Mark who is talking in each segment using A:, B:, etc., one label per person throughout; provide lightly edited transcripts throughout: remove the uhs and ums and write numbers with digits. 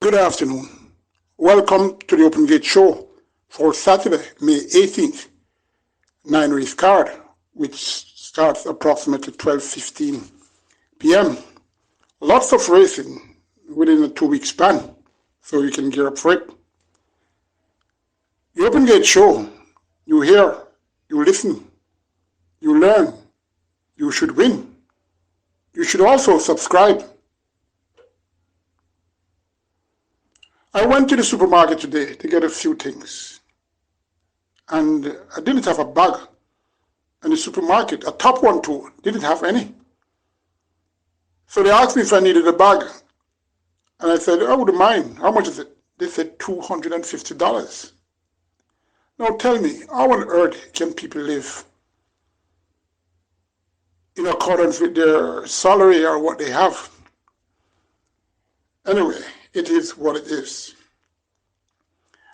A: Good afternoon. Welcome to the Open Gate Show for Saturday, May 18th. 9-race card, which starts approximately 12:15 p.m. Lots of racing within a 2-week span, so you can gear up for it. The Open Gate Show, you hear, you listen, you learn, you should win. You should also subscribe. I went to the supermarket today to get a few things, and I didn't have a bag. And the supermarket, a top one too, didn't have any. So they asked me if I needed a bag, and I said, I wouldn't mind. How much is it? They said $250. Now tell me, how on earth can people live in accordance with their salary or what they have? Anyway, it is what it is.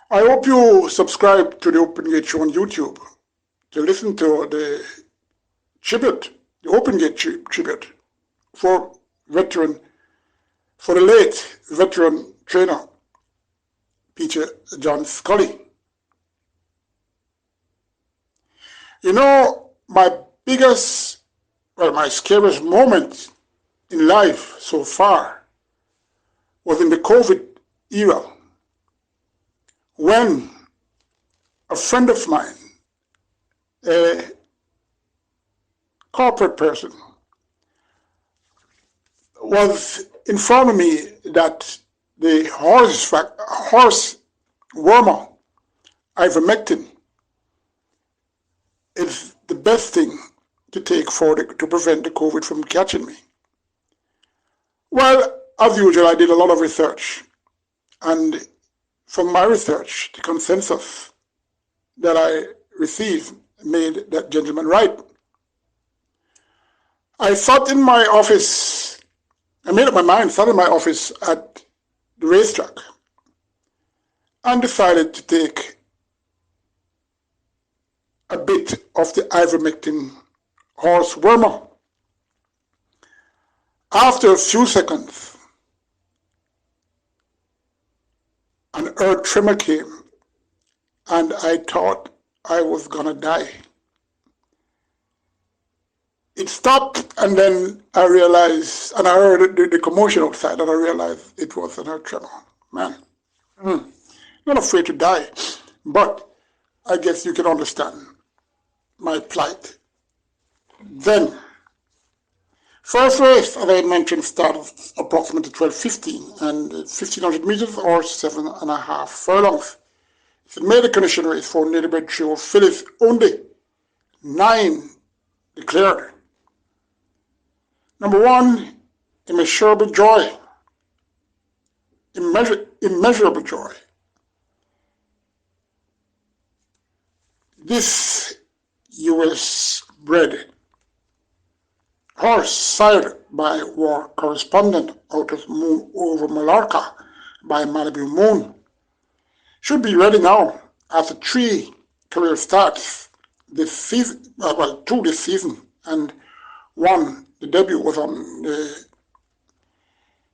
A: I hope you subscribe to the Open Gate Show on YouTube to listen to the tribute, the Open Gate tribute for the late veteran trainer, Peter John Scully. You know, my scariest moment in life so far was in the COVID era, when a friend of mine, a corporate person, was informing me that the horse wormer, ivermectin, is the best thing to take to prevent the COVID from catching me. Well, as usual, I did a lot of research, and from my research, the consensus that I received made that gentleman right. I sat in my office, I made up my mind, sat in my office at the racetrack and decided to take a bit of the ivermectin horse wormer. After a few seconds, an earth tremor came, and I thought I was gonna die. It stopped, and then I realized, and I heard the commotion outside, and I realized it was an earth tremor. Man, not afraid to die, but I guess you can understand my plight. Then, first race, as I mentioned, started approximately 12:15, and 1,500 meters or 7.5 furlongs. It's a maiden condition race for native-bred trio fillies, only 9 declared. Number 1, Immeasurable Joy. Immeasurable Joy. This U.S. bred horse, sired by war correspondent out of Moon over Mallorca by Malibu Moon, should be ready now after 3 career starts this season, well, 2 this season, and 1, the debut was on the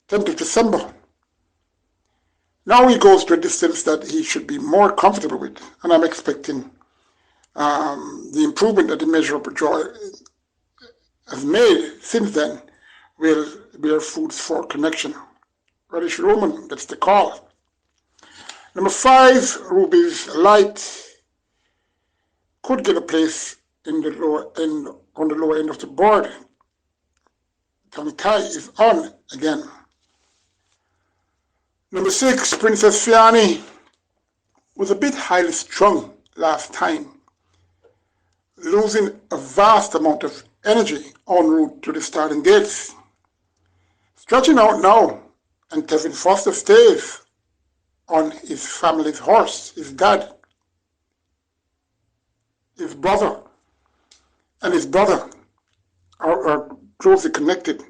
A: 10th of December. Now he goes to a distance that he should be more comfortable with, and I'm expecting the improvement that the Immeasurable Joy has made since then will bear fruits for connection. Reddish Roman gets the call. Number 5, Ruby's Light, could get a place in the lower end, on the lower end of the board. Tankai is on again. Number 6, Princess Fiani, was a bit highly strung last time, losing a vast amount of energy en route to the starting gates. Stretching out now, and Kevin Foster stays on his family's horse, his dad, his brother, and his brother are closely connected.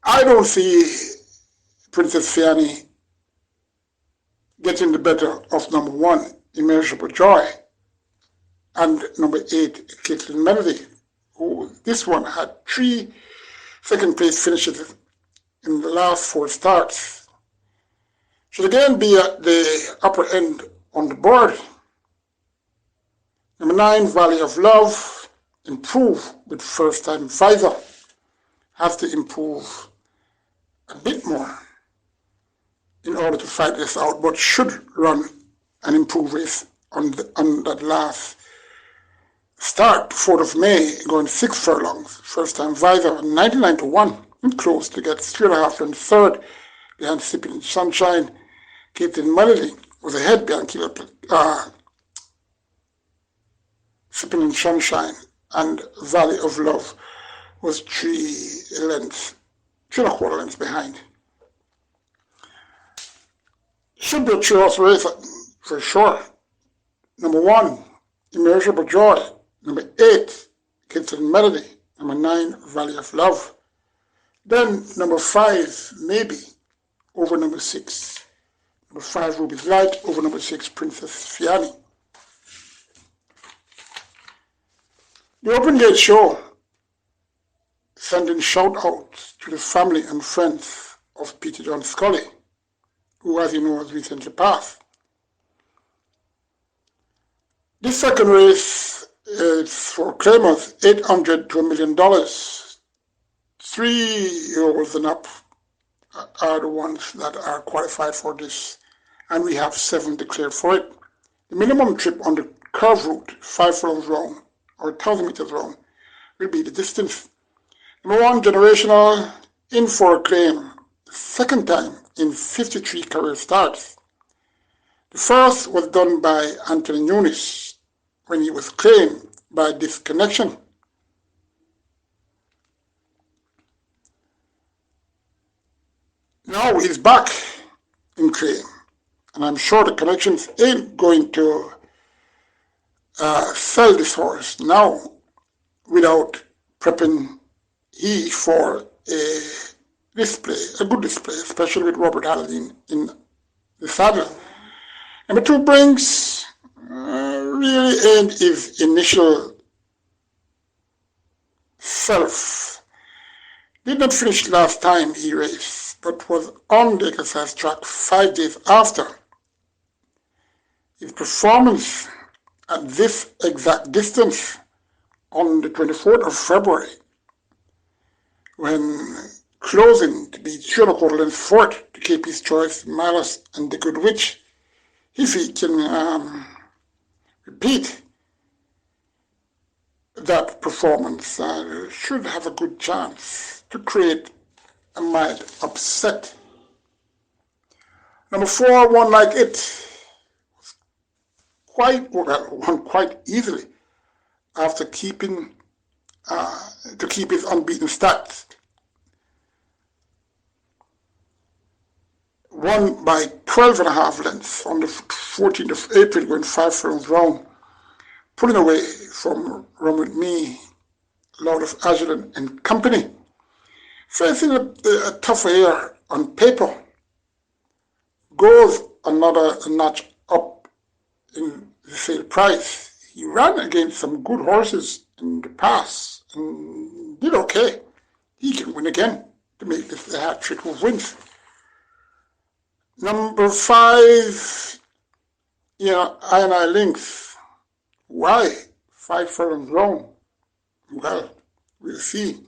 A: I don't see Princess Fiani getting the better of number 1, Immeasurable Joy, and number 8, Caitlin Melody, who this one had 3 second place finishes in the last 4 starts. Should again be at the upper end on the board. Number 9, Valley of Love, improve with first time visor. Has to improve a bit more in order to fight this out, but should run an improved race on that last start, 4th of May, going 6 furlongs. First time visor, 99-1, and close to get 3.5 and third behind Sipping Sunshine. Caitlin Melody was ahead behind Sipping Sunshine, and Valley of Love was 3.25 lengths behind. Should be a two-horse race for sure. Number 1, Immeasurable Joy. Number 8, Caitlin Melody. Number 9, Valley of Love. Then number 5, maybe, over number 6. Number 5, Ruby's Light, over number 6, Princess Fiani. The Open Gate Show, sending shout-outs to the family and friends of Peter John Scully, who, as you know, has recently passed. This second race is for claimers, $800 to $1 million. 3-year-olds and up are the ones that are qualified for this, and we have 7 declared for it. The minimum trip on the curve route, 5 furlongs round, or 1,000 meters round, will be the distance. Number 1, Generational, in for a claim, second time in 53 career starts. The first was done by Anthony Nunes when he was claimed by disconnection. Now he's back in claim, and I'm sure the connections ain't going to sell this horse now without prepping he for a display, a good display, especially with Robert Halladine in the saddle. Number 2, Brinks, really ain't his initial self. Did not finish last time he raced, but was on the exercise track 5 days after. His performance at this exact distance on the 24th of February, when closing to be 3.25 lengths fourth to KP's Choice, Malice, and the Good Witch, if he can repeat that performance, should have a good chance to create a mild upset. Number 4, One Like It, won quite easily after keeping to keep his unbeaten stats. Won by 12.5 lengths on the 14th of April, going 5 furlongs round, pulling away from Run With Me, Lord of Agilent and Company. Facing a tougher year on paper, goes another notch up in the sale price. He ran against some good horses in the past and did okay. He can win again to make this a hat trick of wins. Number 5, I Links. Why? 5 furlongs round. Well, we'll see.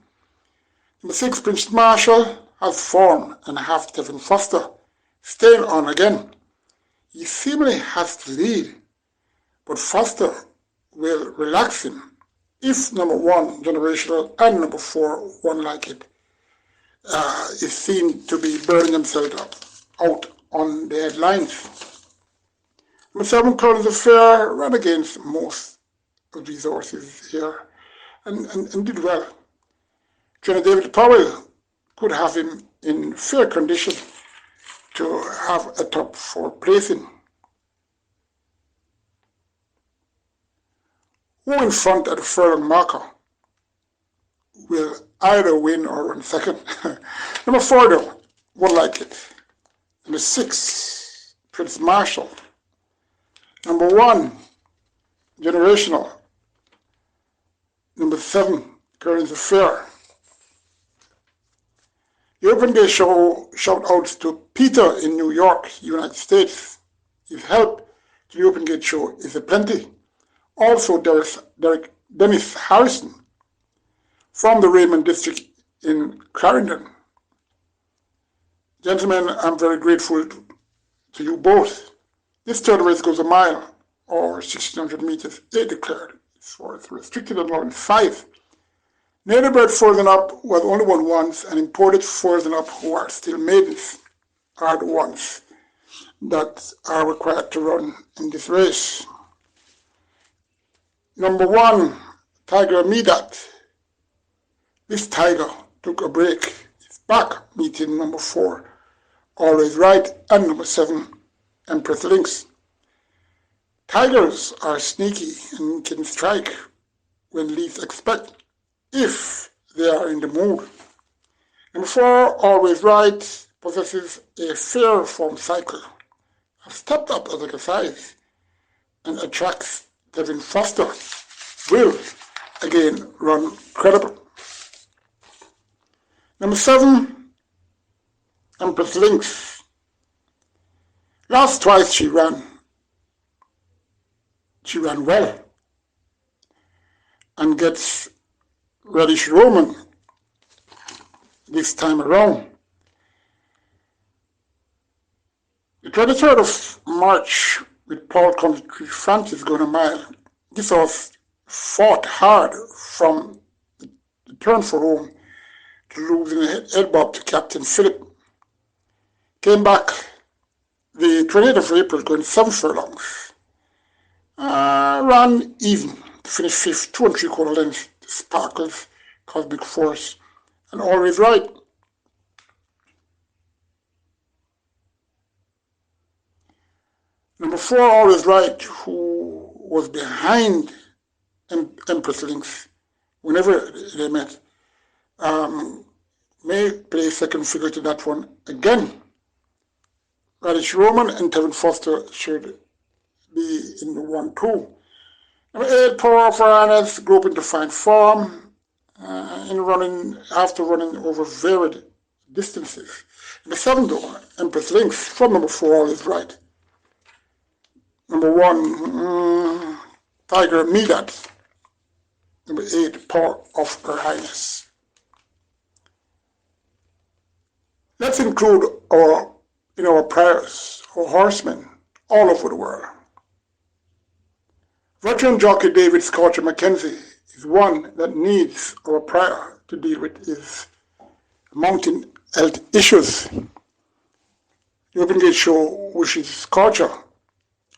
A: Number 6, Prince Marshall, has form and have Kevin Foster staying on again. He seemingly has to lead, but Foster will relax him if number 1, Generational, and number 4, One Like It, is seen to be burning themselves out on the headlines. Number 7, Colin Blair, ran against most of these horses here and did well. Trainer David Powell could have him in fair condition to have a top 4 placing. Who in front at the furlong marker will either win or run second? Number 4, though, One Like It. Number 6, Prince Marshall. Number 1, Generational, Number 7, Current Affair. The Open Day show shout outs to Peter in New York, United States. His help to the Open Gate show is aplenty. Also, Dennis Harrison from the Raymond district in Clarendon. Gentlemen, I'm very grateful to you both. This third race goes a mile, or 1,600 meters, they declared. So it's restricted at around 5. Native bred frozen up was only won once, and imported frozen up who are still maidens are the ones that are required to run in this race. Number 1, Tiger Midat. This tiger took a break. It's back, meeting number 4, Always Right, and number 7, Empress Lynx. Tigers are sneaky and can strike when least expect, if they are in the mood. Number 4, Always Right, possesses a fair form cycle, has stepped up as exercise, and attracts Devin Foster. Will again run credible. Number 7, Empress Lynx. Last twice she ran well, and gets Reddish Roman this time around. The 23rd of March with Paul Country Francis going a mile. This horse fought hard from the turn for home to losing a head bob to Captain Philip. Came back the 28th of April going 7 furlongs. Ran even to finish 5th, 2 3/4 lengths to Sparkles, Cosmic Force, and Always Right. Number 4, Always Right, who was behind Empress Lynx whenever they met, may play second figure to that one again. Radish Roman and Tevin Foster should be in the 1-2. Number 8, Power of Awareness, grew up into fine form after running over varied distances. Number 7, though, Empress Lynx from number 4, Always Right. Number 1, Tiger Midat. Number 8, Power of Her Highness. Let's include in our prayers our horsemen all over the world. Veteran jockey David Scorcher Mackenzie is one that needs our prayer to deal with his mountain health issues. The Open Gate Show wishes Scorcher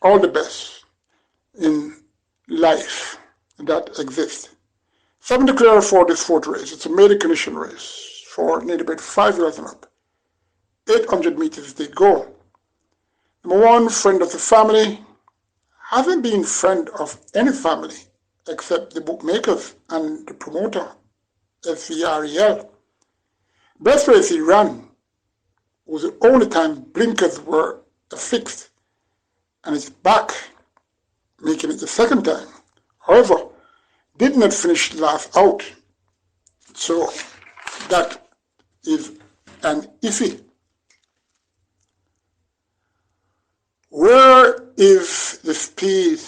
A: all the best in life that exists. 7 declare for this 4th race. It's a maiden condition race for nearly about 5 years and up. 800 meters they go. Number 1, friend of the family. Hasn't been friend of any family except the bookmakers and the promoter, SVREL. Best race he ran was the only time blinkers were affixed, and it's back, making it the 2nd time. However, did not finish last out, so that is an iffy. Where is the speed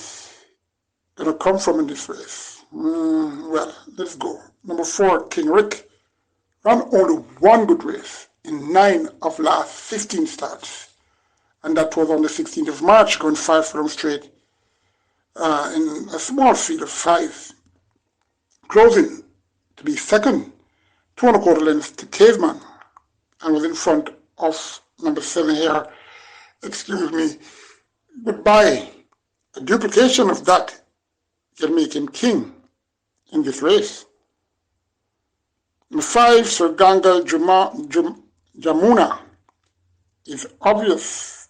A: going to come from in this race? Well, let's go. Number 4, King Rick, ran only 1 good race in 9 of last 15 starts, and that was on the 16th of March, going 5 furlongs straight in a small field of 5, closing to be 2nd, 2 1/4 lengths to Caveman, and was in front of number 7 here. Excuse me. Goodbye. A duplication of that can make him king in this race. Number 5, Sir Gangal Jamuna, is obvious.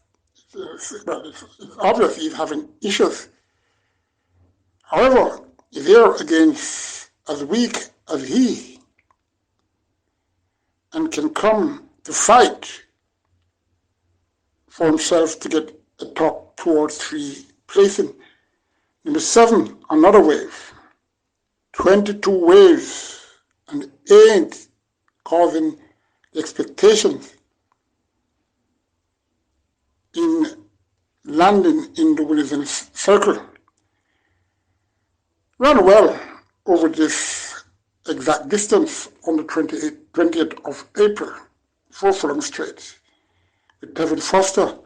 A: It's obvious he's having issues. However, if they're against as weak as he and can come to fight for himself to get a top 2 or 3 placing. Number 7, Another Wave. 22 waves and ain't causing the expectations in landing in the Wilson Circle. Ran well over this exact distance on the 20th of April, 4 furlong straight, with Devin Foster,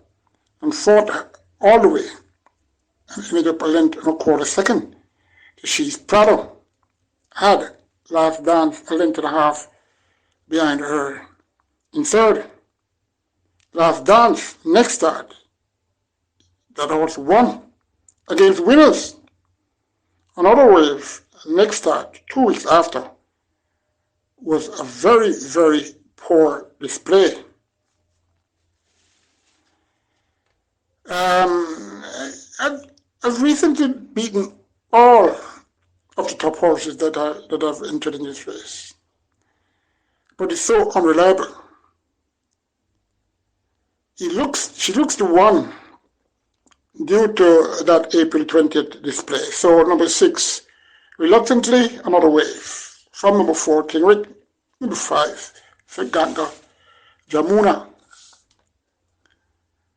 A: and fought all the way and ended up a length and a quarter second to She's Prado. Had Last Dance a length and a half behind her in third. Last Dance, next start, that horse won against winners. Another wave, next start, 2 weeks after, was a very, very poor display. I've recently beaten all of the top horses that have entered in this race, but it's so unreliable. She looks to one due to that April 20th display. So number 6, reluctantly, another wave. From number 4, Kingrick. Number 5, Feganga, Jamuna.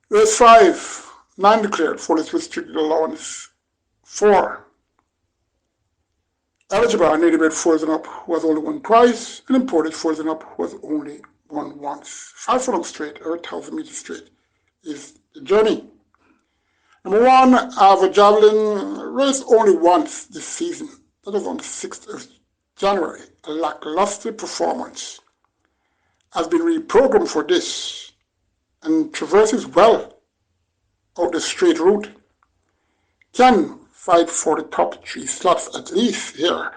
A: Race 5, 9 declared, 4 is restricted allowance. 4. Eligible native-bred 4s and up was only won twice, and imported 4s and up was only won once. 5 furlong straight, or 1,000 meters straight, is the journey. Number 1, avid javelin, raced only once this season. That was on the 6th of January. A lackluster performance. Has been reprogrammed for this and traverses well out the straight route. Can fight for the top 3 slots at least here,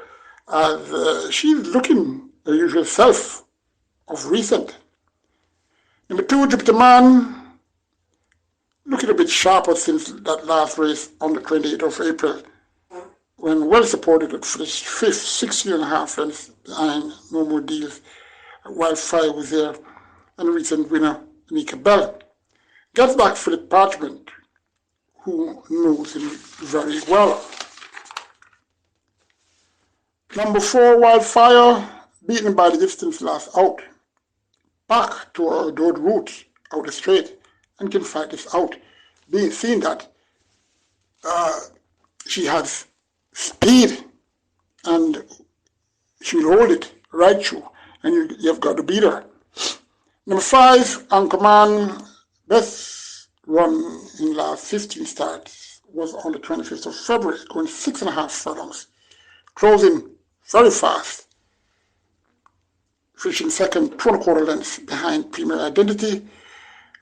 A: as she's looking her usual self of recent. Number 2, Jupiter Man, looking a bit sharper since that last race on the 28th of April, when well supported at finished 5th, 16.5 lengths behind No More Deals, while 5 was there, and recent winner Anika Bell. Gets back Philip Parchment, who knows him very well. Number 4, Wildfire, beaten by the distance last out. Back to her adored roots out the straight and can fight this out. Seeing that she has speed and she will hold it right through, and you've got to beat her. Number 5, Anchorman, best run in last 15 starts, was on the 25th of February, going 6.5 furlongs, closing very fast, finishing second, 2.25 lengths behind Premier Identity,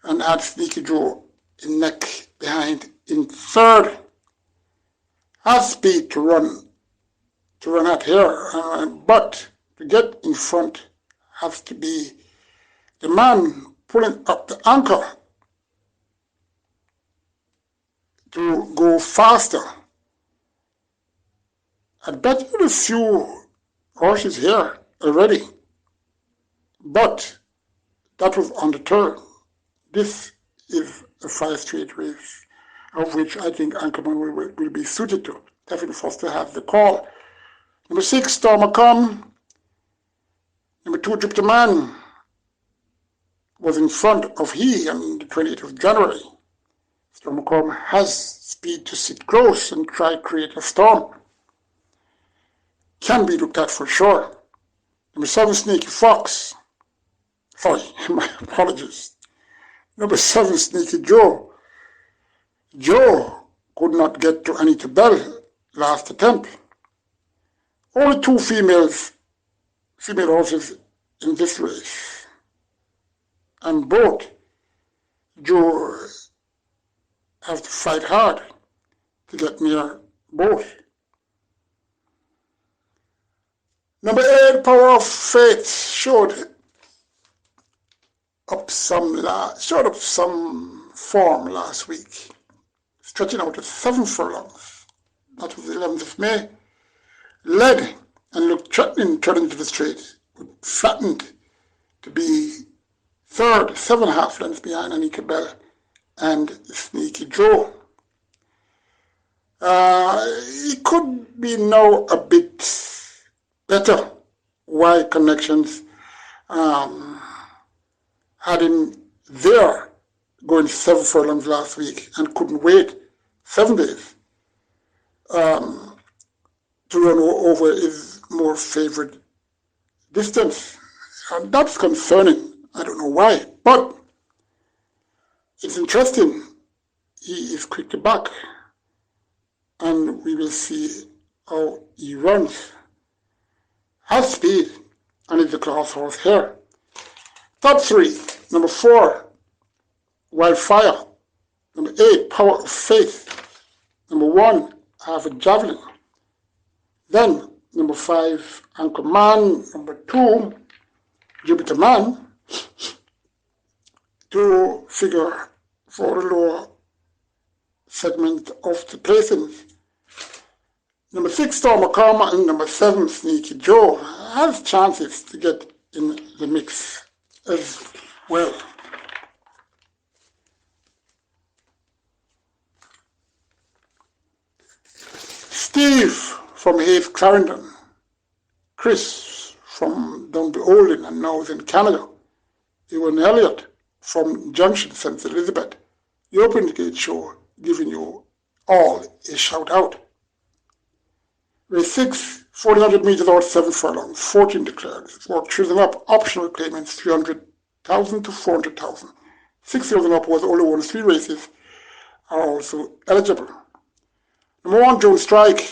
A: and had Sneaky Joe in neck behind in third. Has speed to run at here, but to get in front has to be the man pulling up the anchor to go faster. I bet you a few horses here already, but that was on the turn. This is a 5 straight race, of which I think Anchorman will be suited to. Devin Foster has the call. Number 6, Stormer Come. Number 2, Jupiter Man was in front of he on the 28th of January. Stormer Come has speed to sit close and try to create a storm. Can be looked at for sure. Number 7, Sneaky Fox. Sorry, my apologies. Number 7, Sneaky Joe. Joe could not get to Anita Bell last attempt. Only 2 female horses in this race, and both Joe have to fight hard to get near both. Number 8, Power of Faith, showed up some form last week, stretching out to 7 furlongs. That was the 11th of May. Led and looked threatening turning to the straight, but flattened to be third, 7.5 lengths behind Anika Bell and Sneaky Joe. He could be now a bit better Y connections had him there going 7 furlongs last week and couldn't wait 7 days to run over his more favourite distance. And that's concerning. I don't know why, but it's interesting. He is quick to back, and we will see how he runs. Has speed, and is a class horse here. Top 3, number 4, Wildfire. Number 8, Power of Faith. Number 1, Avid Javelin. Then, number 5, Anchor Man. Number 2, Jupiter Man. To figure for the lower segment of the placings. Number 6, Storm Karma, and number 7, Sneaky Joe, has chances to get in the mix as well. Steve from Hayes Clarendon, Chris from Dunbeholden and now is in Canada, Ewan Elliott from Junction, St. Elizabeth, the Open Gate Show, giving you all a shout out. Race 6, 1400 meters or 7 furlongs, 14 declared. For choosing up, optional claimants 300,000 to 400,000. 6 years and upwards, only won 3 races are also eligible. Number 1, Joe Strike.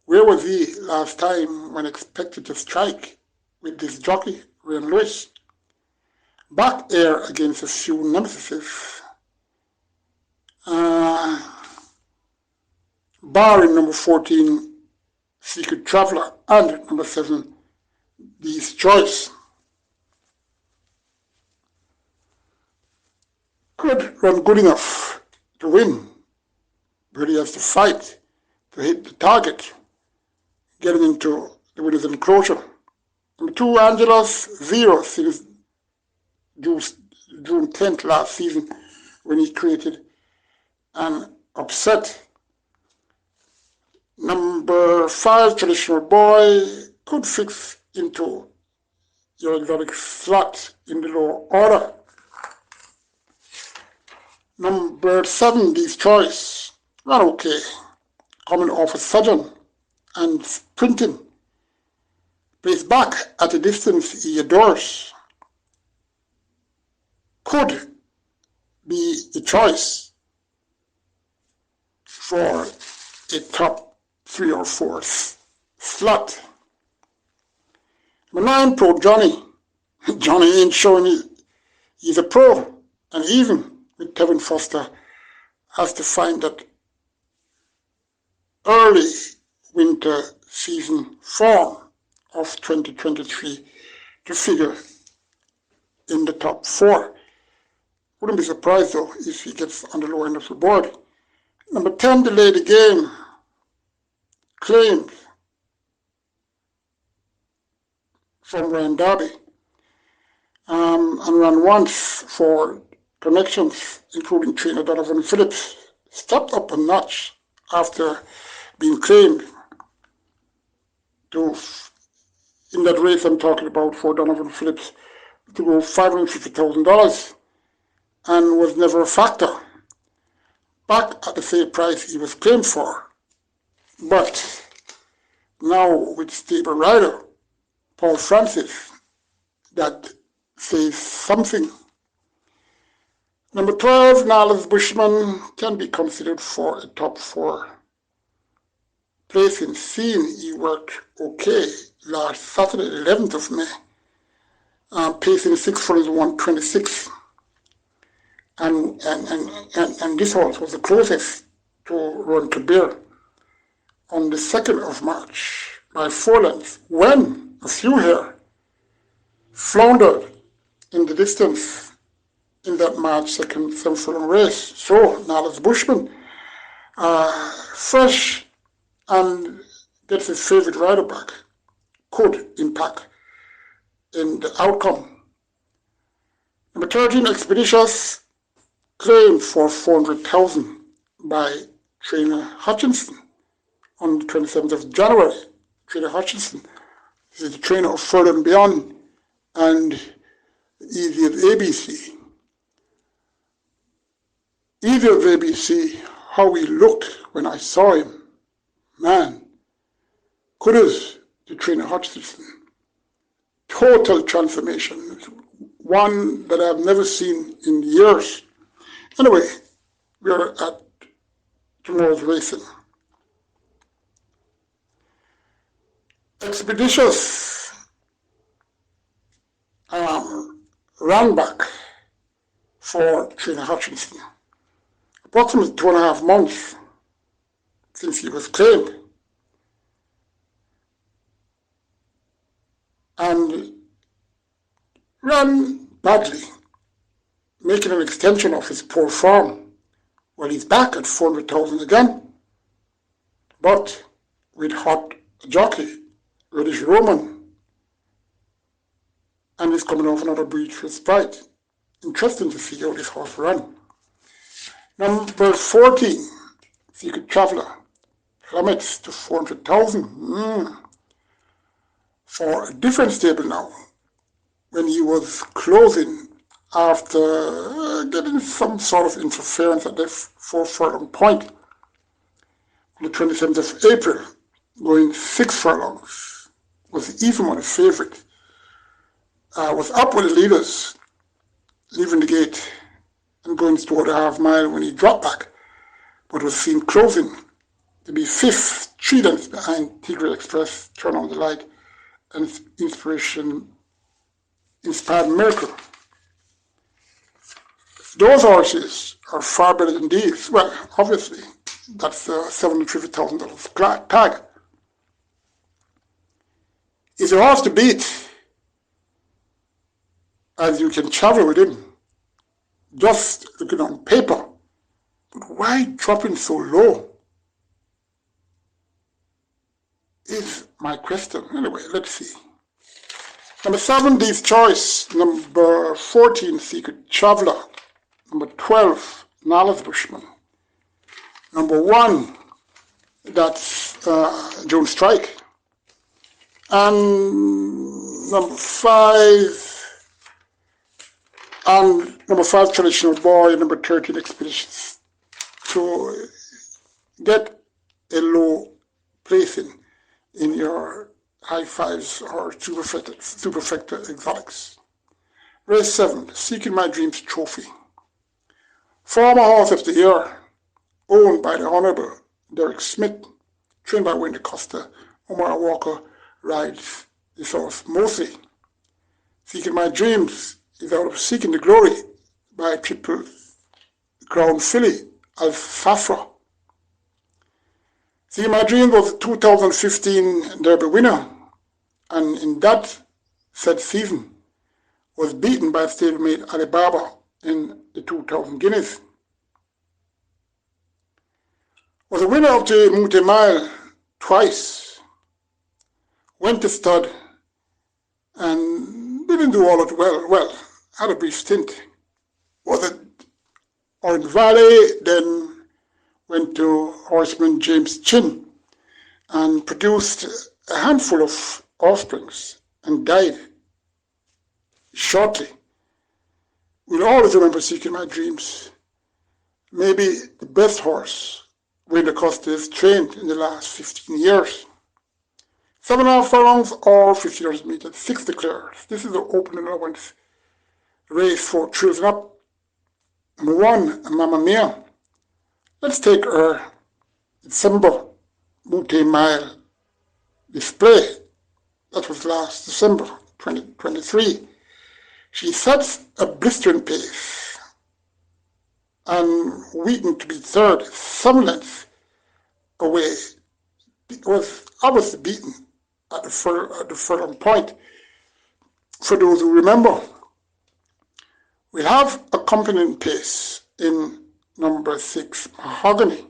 A: Where was he last time when expected to strike with this jockey, Ryan Lewis? Back air against a few nemesis. Barring number 14, Secret Traveler, and number 7, Dee's Choice. Could run good enough to win, but he has to fight to hit the target, getting into the winner's enclosure. Number 2, Angelos 0, since June 10th last season when he created an upset. Number 5, Traditional Boy, could fix into your exotic slot in the lower order. Number 7, Dee's Choice, ran okay, coming off a sudden and sprinting. Placed back at a distance he adores. Could be a choice for a top 3 or 4 slot. Number 9, Pro Johnny. Johnny ain't showing he's a pro, and even with Kevin Foster has to find that early winter season form of 2023 to figure in the top 4. Wouldn't be surprised though if he gets on the lower end of the board. Number 10, Delay the Game. Claimed from Ryan Darby and ran once for connections, including trainer Donovan Phillips. Stepped up a notch after being claimed to, in that race I'm talking about for Donovan Phillips, to go $550,000 and was never a factor. Back at the same price he was claimed for. But now with stable rider, Paul Francis, that says something. Number 12, Niles Bushman, can be considered for a top 4 place in scene. He worked okay last Saturday, 11th of May, pacing 6 for his 126. And this horse was the closest to Ron Kabir on the 2nd of March by 4 lengths, when a few here floundered in the distance in that March 2nd 7 furlong race. So Niles Bushman, fresh and gets his favourite rider back, could impact in the outcome. Number 13, Expeditious, claimed for $400,000 by trainer Hutchinson on the 27th of January. Trainer Hutchinson This is the trainer of Further and Beyond and Easy as ABC. Easy as ABC, how he looked when I saw him. Man, kudos to Trainer Hutchinson. Total transformation. One that I've never seen in years. Anyway, we are at tomorrow's racing. Expeditious ran back for Trainer Hutchinson. Approximately 2.5 months since he was claimed. And ran badly, making an extension of his poor form. Well, he's back at 400,000 again. But with hot jockey, Reddish Roman, and he's coming off another breach for Sprite. Interesting to see how this horse run. Number 14, Secret Traveler, plummets to 400,000. For a different stable now, when he was closing after getting some sort of interference at the 4 furlong point on the 27th of April, going 6 furlongs, was even on a favourite. Was up with the leaders, leaving the gate and going toward a half mile when he dropped back, but was seen closing to be 5th, 3 lengths behind Tigre Express, Turn on the Light, and Inspired Miracle. Those horses are far better than these. Well, obviously, that's a $750,000 tag. He's a horse to beat, as you can travel with him, just looking on paper. But why dropping so low is my question. Anyway, let's see. Number 7, Deep's Choice. Number 14, Secret Traveler. Number 12, Nala's Bushman. Number 1, that's Joan Strike. And number 5, Traditional Boy. Number 13, Expeditions. To get a low placing in your high fives or superfecta exotics. Race 7, Seeking My Dreams Trophy. Former Horse of the Year, owned by the Honourable Derek Smith, trained by Wendy Costa. Omar Walker rides this horse mostly. Seeking My Dreams is out of Seeking the Glory by Triple Crown filly Alfafra. Seeking My Dreams was a 2015 Derby winner, and in that said season was beaten by stablemate Alibaba in the 2000 Guineas. Was a winner of the Mute Mile twice, went to stud and didn't do all that well, had a brief stint. Was at Orange Valley, then went to Horseman James Chin and produced a handful of offsprings and died shortly. We'll always remember Seeking My Dreams. Maybe the best horse Wendy Costa has trained in the last 15 years. 7.5 furlongs or 1,500 meters, 6 declared. This is the opening allowance race for Trills and Up. Number 1, Mamma Mia. Let's take her December Mute Mile display. That was last December 2023. She sets a blistering pace and Wheaton to be third, 7 lengths away. It was obviously beaten at the furlong point. For those who remember, we have accompanying pace in number 6, Mahogany,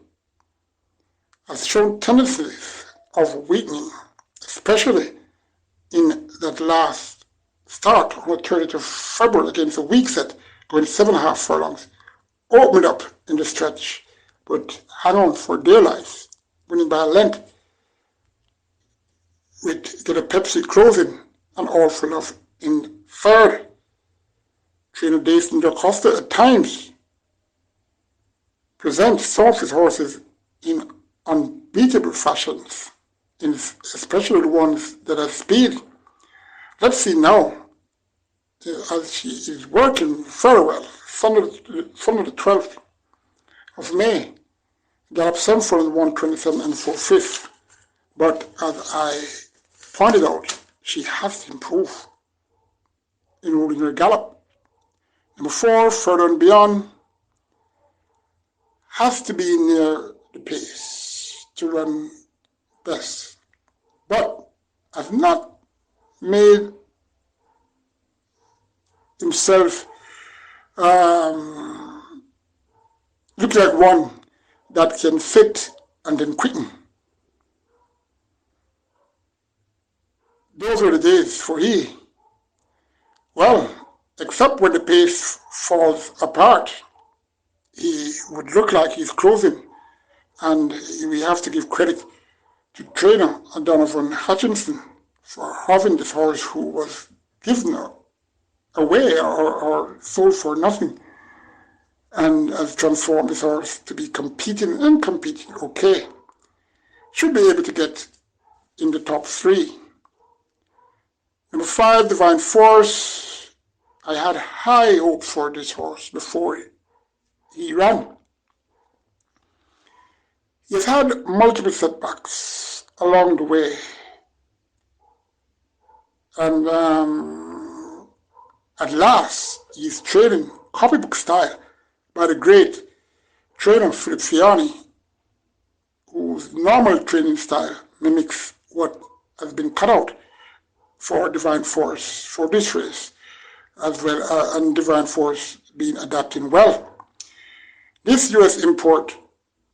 A: has shown tendencies of weakening, especially in that last start on the 30th of February against a weak set, going 7.5 furlongs, opened up in the stretch, but hang on for dear life, winning by a length. with Get a Pepsi clothing and All for Love in third. Trainer Jason DaCosta at times presents some of his horses in unbeatable fashions, especially the ones that have speed. Let's see now, as she is working very well. Sunday the 12th of May, gallop 7 for 127 and 4/5. But as I pointed out, she has to improve in rolling her gallop. Number 4, Further and Beyond, has to be near the pace to run best, but has not made himself look like one that can fit and then quicken. Those were the days for he. Well, except when the pace falls apart, he would look like he's closing, and we have to give credit to trainer Donovan Hutchinson for having this horse who was given away or sold for nothing, and has transformed this horse to be competing okay. Should be able to get in the top 3. Number 5, Divine Force. I had high hopes for this horse before he ran. He's had multiple setbacks along the way, and at last he's training copybook style by the great trainer Philip Fiani, whose normal training style mimics what has been cut out for Divine Force for this race, as well, and Divine Force being adapting well. This US import,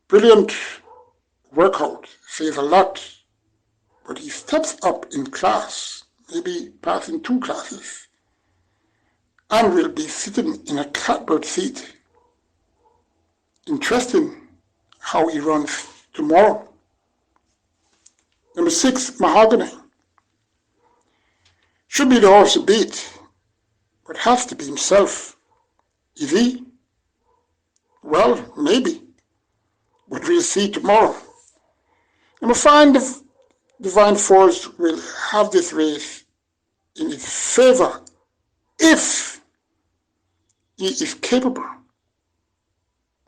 A: brilliant workout, says a lot, but he steps up in class, maybe passing 2 classes, and will be sitting in a catbird seat. Interesting how he runs tomorrow. Number 6, Mahogany. Should be the horse to beat, but has to be himself. Is he? Well, maybe, but we'll see tomorrow. Number 5, Divine Force will have this race in its favor if he is capable.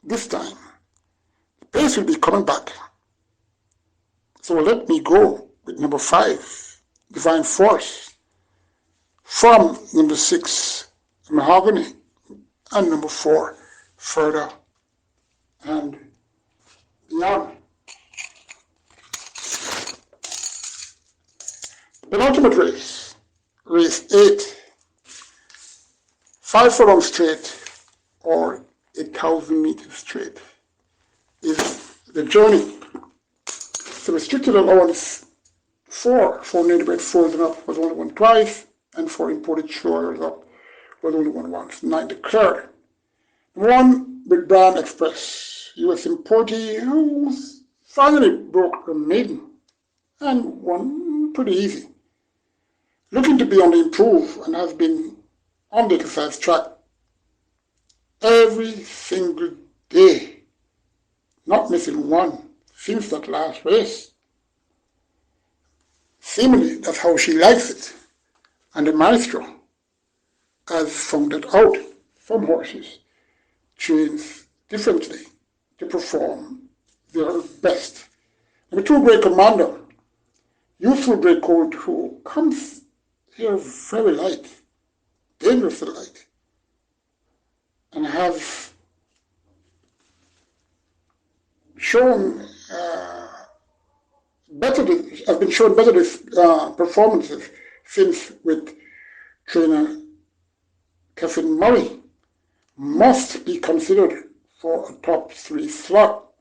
A: This time, the pace will be coming back. So let me go with number 5, Divine Force, from number 6, Mahogany, and number 4, Further and Beyond. Penultimate race, race 8, 5 furlong straight or 1,000 meters straight is the journey. The restricted allowance for native bred foals and up was only won twice, and for imported shorers up was only won once, 9 declared. Number 1, Big Brand Express, US importee, who finally broke the maiden and won pretty easy. Looking to be on the improve and has been on the exercise track every single day, not missing one since that last race. Seemingly, that's how she likes it. And the maestro has found it out. Some horses trains differently to perform their best. Number 2, Great Commander, youthful Great Colt, who comes here very light, dangerously light, and have shown have been shown better performances since with trainer Kevin Murray, must be considered for a top 3 slot,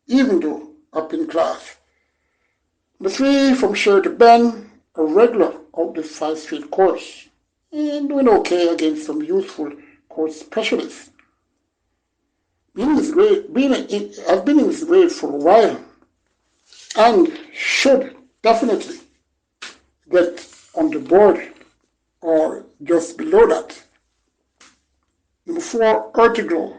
A: even though up in class. Number 3, From Share to Bend, a regular out this 5 Street course, and doing okay against some useful course specialists. I've been in this grade for a while, and should definitely get on the board or just below that. Number 4, Ertigal,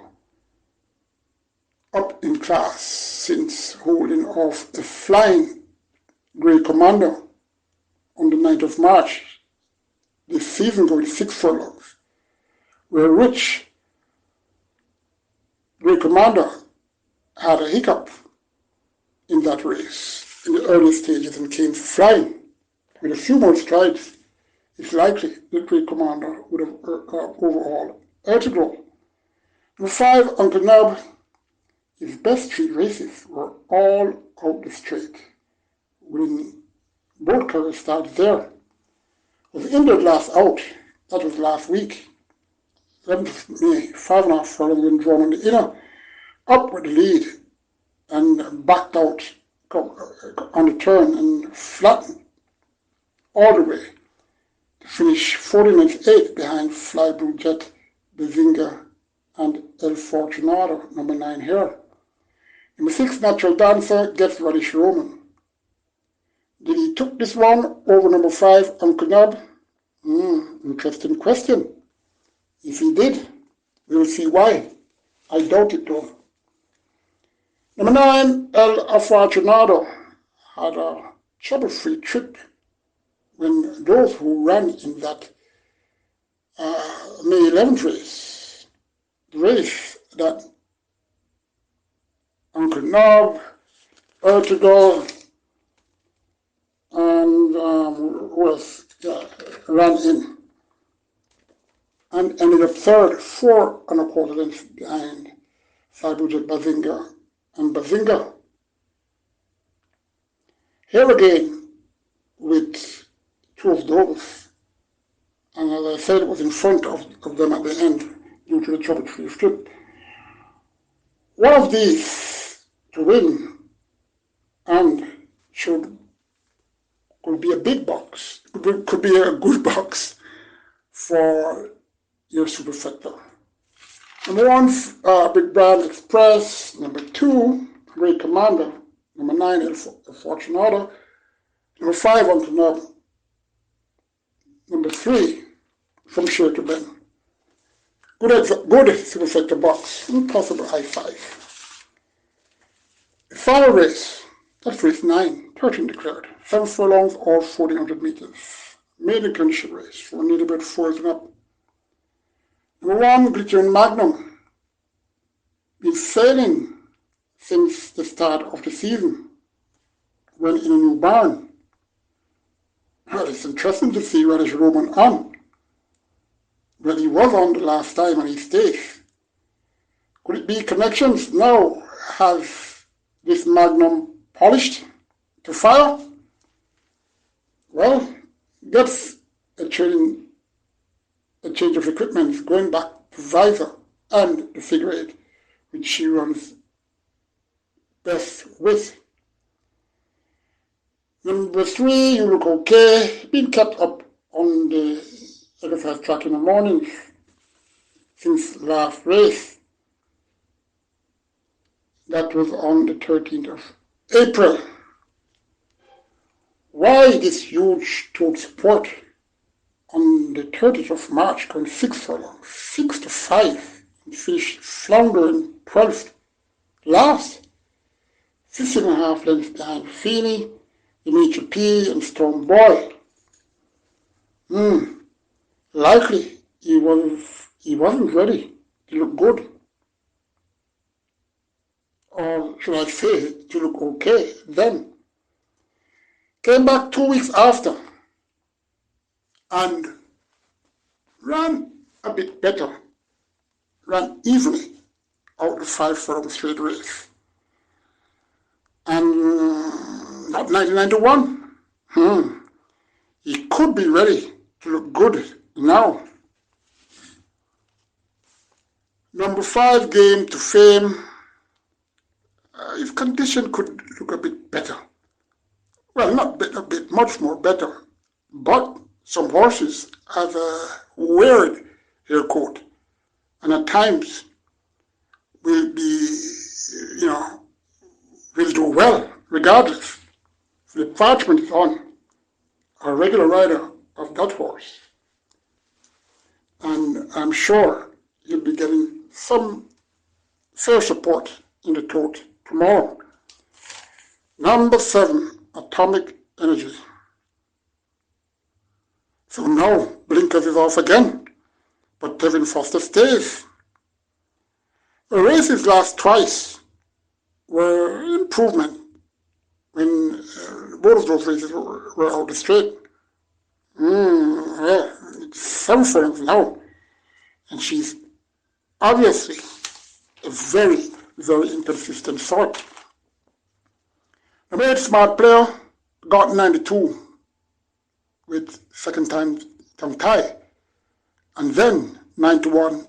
A: up in class since holding off the flying Grey Commander on the 9th of March. This season going 6 furlongs, where Rich Grey Commander had a hiccup in that race in the early stages and came flying. With a few more strides, it's likely the Grey Commander would have overhauled Ertigal. Number 5, Uncle Nub. His best 3 races were all out the straight, winning both career starts there. Was injured last out, that was last week. 7th of May, 5.5 furlongs when drawn on the inner, up with the lead and backed out on the turn and flattened all the way to finish 40 minutes 8 behind Fly Blue Jet, Bazinga and El Fortunato, number 9 here. Number 6, Natural Dancer, gets Radish Roman. Did he took this one over number 5, Uncle Nub? Interesting question. If he did, we'll see why. I doubt it though. Number 9, El Afortunado, had a trouble-free trip when those who ran in that May 11th race, the race that Uncle Nub, Ertigal, and ran in and ended up third, 4.25 lengths behind Sabuja Bazinga and Bazinga. Here again with 2 of those, and as I said, it was in front of them at the end due to the trouble-free strip. One of these to win and could be a big box, could be a good box for your superfecta. Number 1, Big Brand Express. Number 2, Great Commander. Number 9, El Fortunato. Number 5, Uncle Nub. Number 3, From Share to Ben. Good superfecta box, impossible high 5. The final race, that's race 9, 13 declared. 7 furlongs or 1,400 meters. Maiden condition race for nearly about 4 and up. Number 1, Glittering Magnum. Been sailing since the start of the season when in a new barn. Well, it's interesting to see Radish Roman on. Well, he was on the last time and he stays. Could it be connections? Now has this Magnum polished to fire? Well, gets a change of equipment going back to visor and the figure 8, which she runs best with. Number 3, You Look Okay, been kept up on the exercise track in the mornings since last race. That was on the 13th of April. Why this huge total support on the 30th of March, going 6 furlongs, 6 to 5, and finished floundering 12th last, 6.5 lengths behind Feeney, Dimitri P, and Storm Boy. Likely he wasn't ready to look good, or should I say, to look okay then. Came back 2 weeks after and ran a bit better, ran evenly out the 5 furlong straight race. And not 99 to 1. He could be ready to look good now. Number 5, Game to Fame. His condition could look a bit better. Well, not a bit, much more better. But some horses have a weird hair coat, and at times will do well regardless. If the parchment is on, or a regular rider of that horse. And I'm sure you'll be getting some fair support in the court tomorrow. Number 7, atomic energy. So now blinkers is off again, but Devin Foster stays. The races last twice were improvement when both of those races were out the straight. Well, it's 7 furlongs now, and she's obviously a very, very inconsistent sort. The 8 Smart Player got 92 with second time tie, and then 91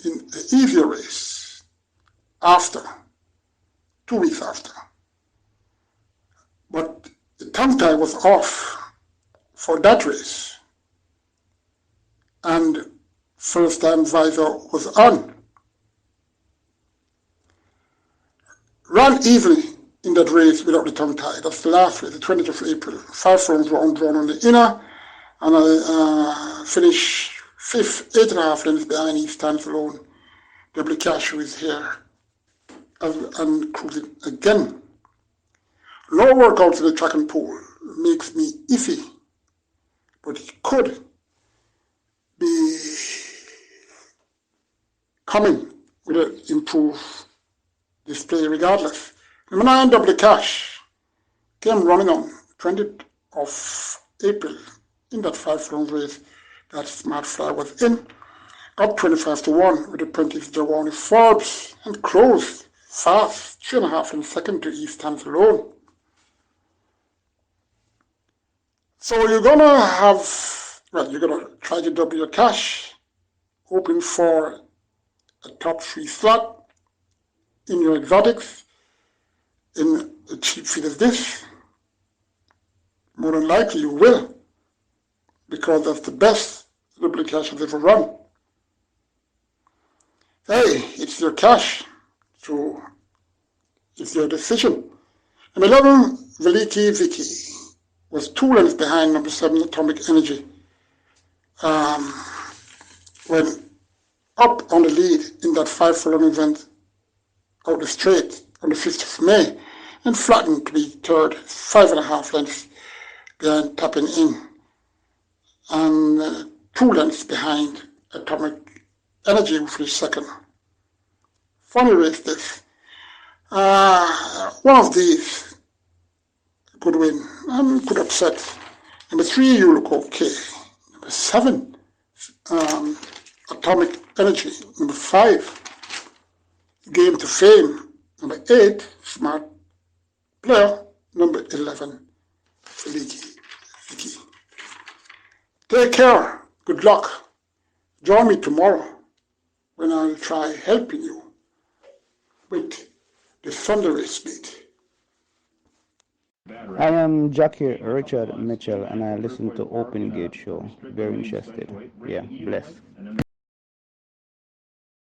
A: in the easier race after, 2 weeks after. But the tongue tie was off for that race, and first time visor was on. Ran easily in that race without the tongue tie. That's the last race, the 20th of April. 5 furlongs were undrawn on the inner, and I finished 5th, 8.5 lengths behind. He stands alone. Double Cash, who is here and cruising again. Low workouts in the track and pool makes me iffy, but it could be coming with an improved display regardless. Number 9, Double Cash, came running on 20th of April in that 5 furlong race that Smart Fly was in. Got 25-1 with the apprentice Jawani Forbes and closed fast, 3.5 in second to East Stands Alone. So you're gonna try to double your cash, hoping for a top 3 slot in your exotics in a cheap feed as this. More than likely you will, because that's the best double cash has ever run. Hey, it's your cash, so it's your decision. Number 11, Veliki Vicky, was 2 lengths behind number 7, Atomic Energy. When up on the lead in that 5 furlong event out the straight on the 5th of May, and flattened to be third, 5.5 lengths behind tapping in, and 2 lengths behind Atomic Energy, who finished second. Funny race this. One of these could win and could upset. Number 3, You Look Okay. Number 7, Atomic Energy. Number 5, Game to Fame. Number 8, Smart Player. Number 11, Vicky. Take care. Good luck. Join me tomorrow when I'll try helping you with the Sunday race beat.
B: I am Jackie Richard Mitchell, and I listen to Open Gate Show. Very interested. Yeah, bless.